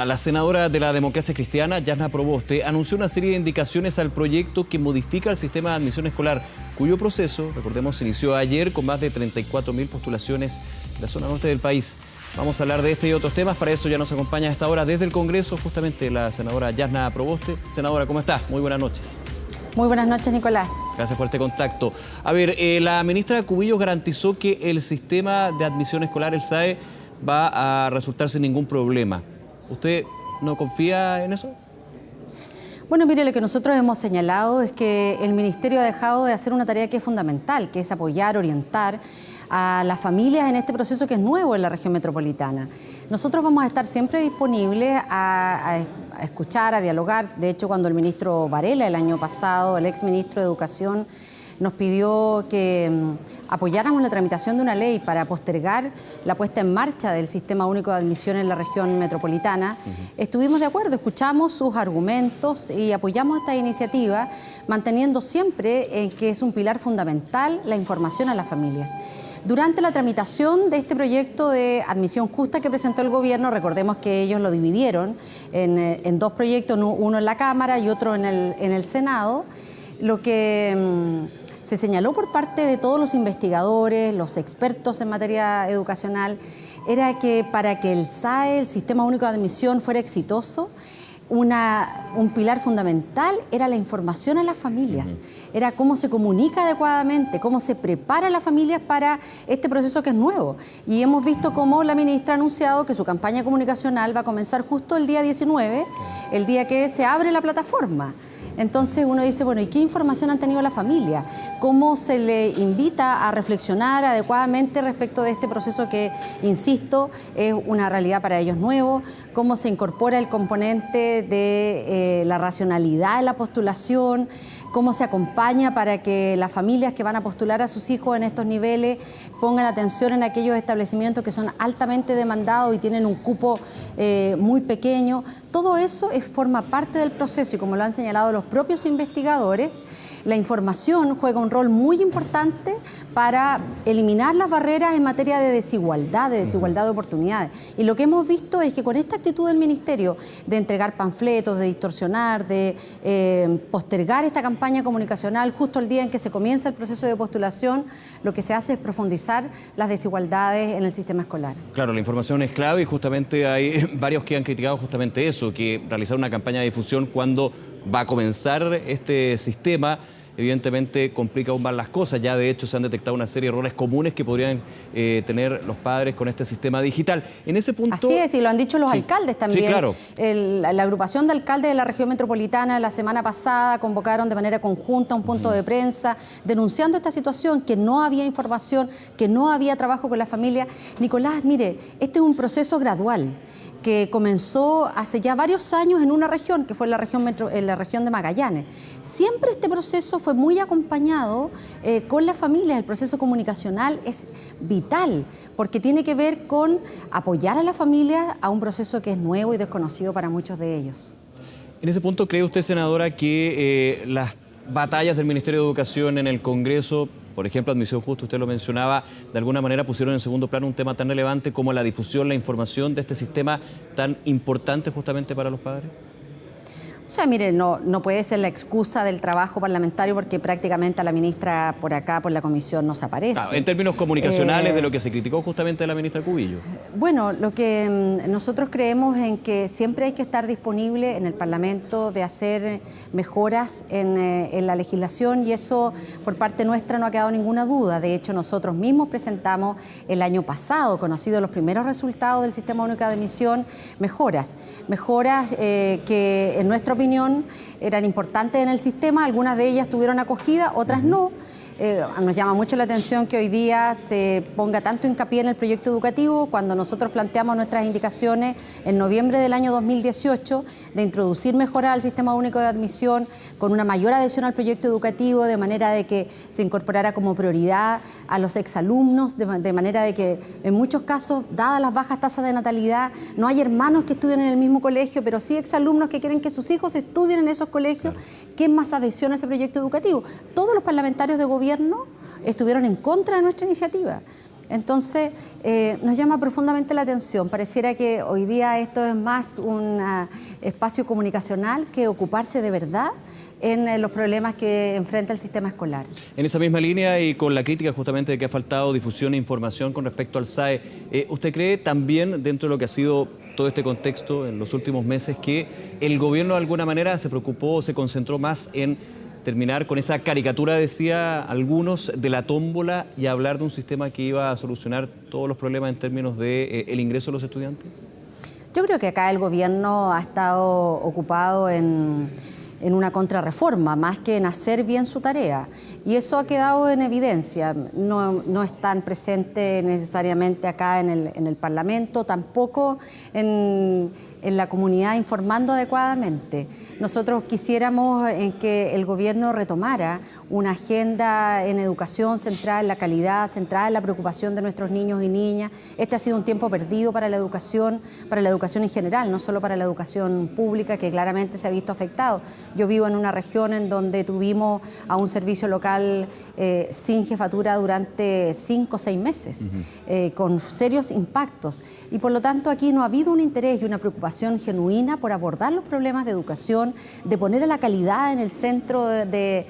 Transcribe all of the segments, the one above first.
La senadora de la Democracia Cristiana, Jasna Proboste, anunció una serie de indicaciones al proyecto que modifica el sistema de admisión escolar, cuyo proceso, recordemos, se inició ayer con más de 34.000 postulaciones en la zona norte del país. Vamos a hablar de este y otros temas. Para eso ya nos acompaña a esta hora desde el Congreso justamente la senadora Jasna Proboste. Senadora, ¿cómo está? Muy buenas noches. Muy buenas noches, Nicolás. Gracias por este contacto. A ver, la ministra Cubillos garantizó que el sistema de admisión escolar, el SAE, va a resultar sin ningún problema. ¿Usted no confía en eso? Bueno, mire, lo que nosotros hemos señalado es que el Ministerio ha dejado de hacer una tarea que es fundamental, que es apoyar, orientar a las familias en este proceso que es nuevo en la región metropolitana. Nosotros vamos a estar siempre disponibles a escuchar, a dialogar. De hecho, cuando el ministro Varela el año pasado, el exministro de Educación, nos pidió que apoyáramos la tramitación de una ley para postergar la puesta en marcha del Sistema Único de Admisión en la región metropolitana. Estuvimos de acuerdo, escuchamos sus argumentos y apoyamos esta iniciativa, manteniendo siempre que es un pilar fundamental la información a las familias. Durante la tramitación de este proyecto de admisión justa que presentó el gobierno, recordemos que ellos lo dividieron en dos proyectos, uno en la Cámara y otro en el Senado, lo que se señaló por parte de todos los investigadores, los expertos en materia educacional, era que para que el SAE, el Sistema Único de Admisión, fuera exitoso, un pilar fundamental era la información a las familias, era cómo se comunica adecuadamente, cómo se prepara a las familias para este proceso que es nuevo. Y hemos visto cómo la ministra ha anunciado que su campaña comunicacional va a comenzar justo el día 19, el día que se abre la plataforma. Entonces uno dice, bueno, ¿y qué información han tenido la familia? ¿Cómo se le invita a reflexionar adecuadamente respecto de este proceso que, insisto, es una realidad para ellos nuevo? ¿Cómo se incorpora el componente de la racionalidad en la postulación? ¿Cómo se acompaña para que las familias que van a postular a sus hijos en estos niveles pongan atención en aquellos establecimientos que son altamente demandados y tienen un cupo muy pequeño? Todo eso forma parte del proceso y, como lo han señalado los propios investigadores, la información juega un rol muy importante para eliminar las barreras en materia de desigualdad de oportunidades. Y lo que hemos visto es que con esta actitud del Ministerio de entregar panfletos, de distorsionar, de postergar esta campaña comunicacional justo el día en que se comienza el proceso de postulación, lo que se hace es profundizar las desigualdades en el sistema escolar. Claro, la información es clave y justamente hay varios que han criticado justamente eso, que realizar una campaña de difusión cuando va a comenzar este sistema evidentemente complica aún más las cosas. Ya de hecho se han detectado una serie de errores comunes que podrían tener los padres con este sistema digital. En ese punto... Así es, y lo han dicho los alcaldes también. Sí, claro. La agrupación de alcaldes de la región metropolitana la semana pasada convocaron de manera conjunta un punto de prensa denunciando esta situación, que no había información, que no había trabajo con la familia. Nicolás, mire, este es un proceso gradual que comenzó hace ya varios años en una región, que fue en la región de Magallanes. Siempre este proceso fue muy acompañado con las familias. El proceso comunicacional es vital, porque tiene que ver con apoyar a las familias a un proceso que es nuevo y desconocido para muchos de ellos. En ese punto, ¿cree usted, senadora, que las batallas del Ministerio de Educación en el Congreso, por ejemplo, admisión justa, usted lo mencionaba, de alguna manera pusieron en segundo plano un tema tan relevante como la difusión, la información de este sistema tan importante justamente para los padres? O sea, mire, no puede ser la excusa del trabajo parlamentario porque prácticamente a la ministra por acá, por la comisión, no se aparece. Claro, en términos comunicacionales de lo que se criticó justamente de la ministra Cubillos. Bueno, lo que nosotros creemos en que siempre hay que estar disponible en el Parlamento de hacer mejoras en la legislación, y eso por parte nuestra no ha quedado ninguna duda. De hecho, nosotros mismos presentamos el año pasado, conocidos los primeros resultados del Sistema Único de Admisión, mejoras que en nuestra opinión eran importantes en el sistema. Algunas de ellas tuvieron acogida, otras no. Nos llama mucho la atención que hoy día se ponga tanto hincapié en el proyecto educativo, cuando nosotros planteamos nuestras indicaciones en noviembre del año 2018 de introducir mejoras al Sistema Único de Admisión con una mayor adhesión al proyecto educativo, de manera de que se incorporara como prioridad a los exalumnos, de manera de que en muchos casos, dadas las bajas tasas de natalidad, no hay hermanos que estudien en el mismo colegio, pero sí exalumnos que quieren que sus hijos estudien en esos colegios. ¿Qué más adhesión a ese proyecto educativo? Todos los parlamentarios de gobierno estuvieron en contra de nuestra iniciativa. Entonces, nos llama profundamente la atención. Pareciera que hoy día esto es más un espacio comunicacional que ocuparse de verdad en los problemas que enfrenta el sistema escolar. En esa misma línea y con la crítica justamente de que ha faltado difusión e información con respecto al SAE, ¿usted cree también, dentro de lo que ha sido todo este contexto en los últimos meses, que el gobierno de alguna manera se preocupó o se concentró más en terminar con esa caricatura, decía algunos, de la tómbola y hablar de un sistema que iba a solucionar todos los problemas en términos de el ingreso de los estudiantes? Yo creo que acá el gobierno ha estado ocupado en una contrarreforma, más que en hacer bien su tarea. Y eso ha quedado en evidencia. No están presentes necesariamente acá en el Parlamento, tampoco en la comunidad informando adecuadamente. Nosotros quisiéramos en que el gobierno retomara una agenda en educación centrada en la calidad, centrada en la preocupación de nuestros niños y niñas. Este ha sido un tiempo perdido para la educación en general, no solo para la educación pública, que claramente se ha visto afectado. Yo vivo en una región en donde tuvimos a un servicio local sin jefatura durante 5 o 6 meses, con serios impactos. Y por lo tanto aquí no ha habido un interés y una preocupación genuina por abordar los problemas de educación, de poner a la calidad en el centro del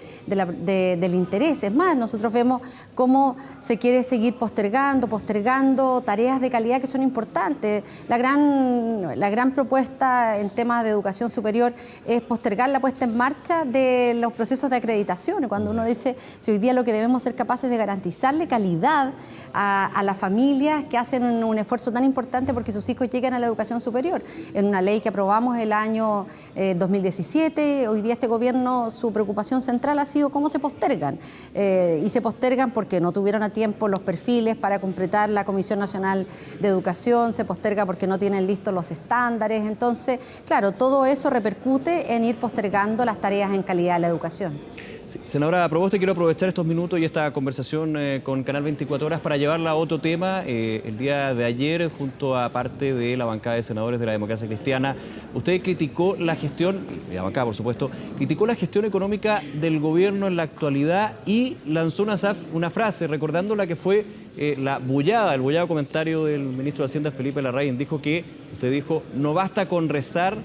interés. Es más, nosotros vemos cómo se quiere seguir postergando tareas de calidad que son importantes. La gran propuesta en temas de educación superior es postergar la puesta en marcha de los procesos de acreditación. Cuando uno dice, si hoy día lo que debemos ser capaces de garantizarle calidad a las familias que hacen un esfuerzo tan importante porque sus hijos lleguen a la educación superior. En una ley que aprobamos el año 2017, hoy día este gobierno, su preocupación central ha sido cómo se postergan. Y se postergan porque no tuvieron a tiempo los perfiles para completar la Comisión Nacional de Educación, se posterga porque no tienen listos los estándares. Entonces, claro, todo eso repercute en ir postergando las tareas en calidad de la educación. Sí. Senadora Proboste, quiero aprovechar estos minutos y esta conversación con Canal 24 Horas para llevarla a otro tema. El día de ayer, junto a parte de la bancada de senadores de la Democracia Cristiana, usted criticó la gestión, y la bancada por supuesto, criticó la gestión económica del gobierno en la actualidad y lanzó una frase recordando la que fue el bullado comentario del ministro de Hacienda, Felipe Larraín. Usted dijo, no basta con rezar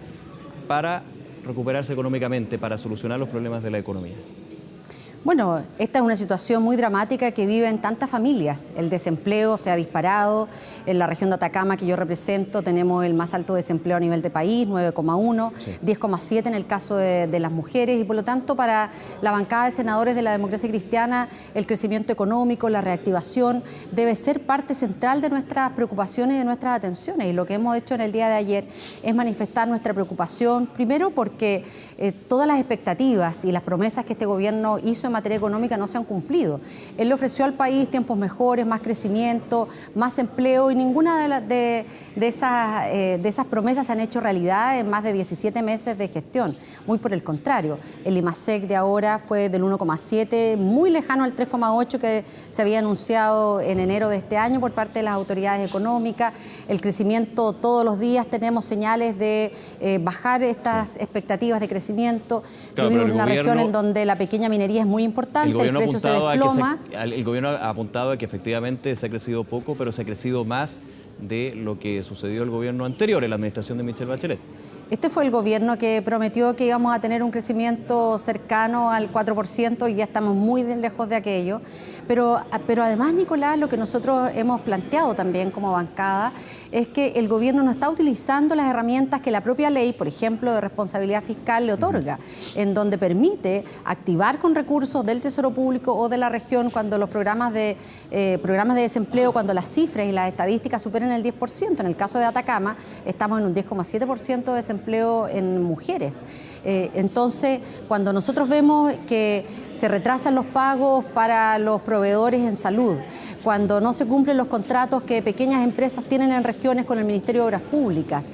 para recuperarse económicamente, para solucionar los problemas de la economía. Bueno, esta es una situación muy dramática que viven tantas familias. El desempleo se ha disparado. En la región de Atacama que yo represento tenemos el más alto desempleo a nivel de país, 9,1, sí. 10,7 en el caso de las mujeres. Y por lo tanto, para la bancada de senadores de la Democracia Cristiana, el crecimiento económico, la reactivación, debe ser parte central de nuestras preocupaciones y de nuestras atenciones. Y lo que hemos hecho en el día de ayer es manifestar nuestra preocupación, primero porque todas las expectativas y las promesas que este gobierno hizo en materia económica no se han cumplido. Él le ofreció al país tiempos mejores, más crecimiento, más empleo y ninguna de esas promesas se han hecho realidad en más de 17 meses de gestión. Muy por el contrario, el IMASEC de ahora fue del 1,7, muy lejano al 3,8 que se había anunciado en enero de este año por parte de las autoridades económicas. El crecimiento, todos los días tenemos señales de bajar estas expectativas de crecimiento. Claro, yo vivo en una región en donde la pequeña minería es muy importante, el precio se desploma. El gobierno ha apuntado a que efectivamente se ha crecido poco, pero se ha crecido más de lo que sucedió el gobierno anterior, en la administración de Michelle Bachelet. Este fue el gobierno que prometió que íbamos a tener un crecimiento cercano al 4% y ya estamos muy lejos de aquello. Pero además, Nicolás, lo que nosotros hemos planteado también como bancada es que el gobierno no está utilizando las herramientas que la propia ley, por ejemplo, de responsabilidad fiscal le otorga, en donde permite activar con recursos del Tesoro Público o de la región cuando los programas de desempleo, cuando las cifras y las estadísticas superen el 10%. En el caso de Atacama estamos en un 10,7% de desempleo en mujeres. Entonces, cuando nosotros vemos que se retrasan los pagos para los proveedores en salud, cuando no se cumplen los contratos que pequeñas empresas tienen en regiones con el Ministerio de Obras Públicas,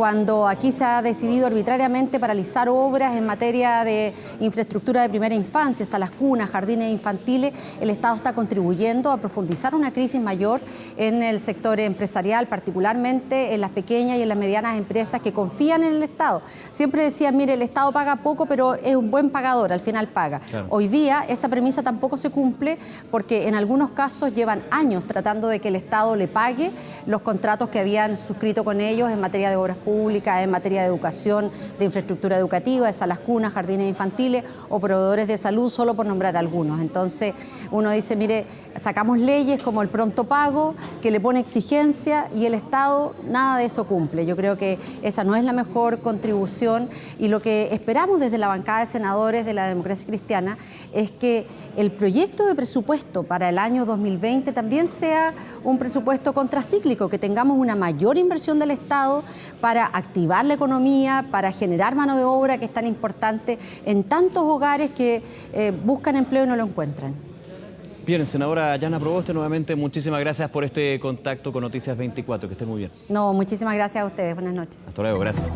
cuando aquí se ha decidido arbitrariamente paralizar obras en materia de infraestructura de primera infancia, salas cunas, jardines infantiles, el Estado está contribuyendo a profundizar una crisis mayor en el sector empresarial, particularmente en las pequeñas y en las medianas empresas que confían en el Estado. Siempre decían, mire, el Estado paga poco, pero es un buen pagador, al final paga. Claro. Hoy día esa premisa tampoco se cumple porque en algunos casos llevan años tratando de que el Estado le pague los contratos que habían suscrito con ellos en materia de obras públicas, en materia de educación, de infraestructura educativa, de salas cunas, jardines infantiles o proveedores de salud, solo por nombrar algunos. Entonces uno dice, mire, sacamos leyes como el pronto pago, que le pone exigencia y el Estado nada de eso cumple. Yo creo que esa no es la mejor contribución y lo que esperamos desde la bancada de senadores de la Democracia Cristiana es que el proyecto de presupuesto para el año 2020 también sea un presupuesto contracíclico, que tengamos una mayor inversión del Estado para activar la economía, para generar mano de obra, que es tan importante en tantos hogares que buscan empleo y no lo encuentran. Bien, senadora Yana Proboste, nuevamente muchísimas gracias por este contacto con Noticias 24, que esté muy bien. No, muchísimas gracias a ustedes, buenas noches. Hasta luego, gracias.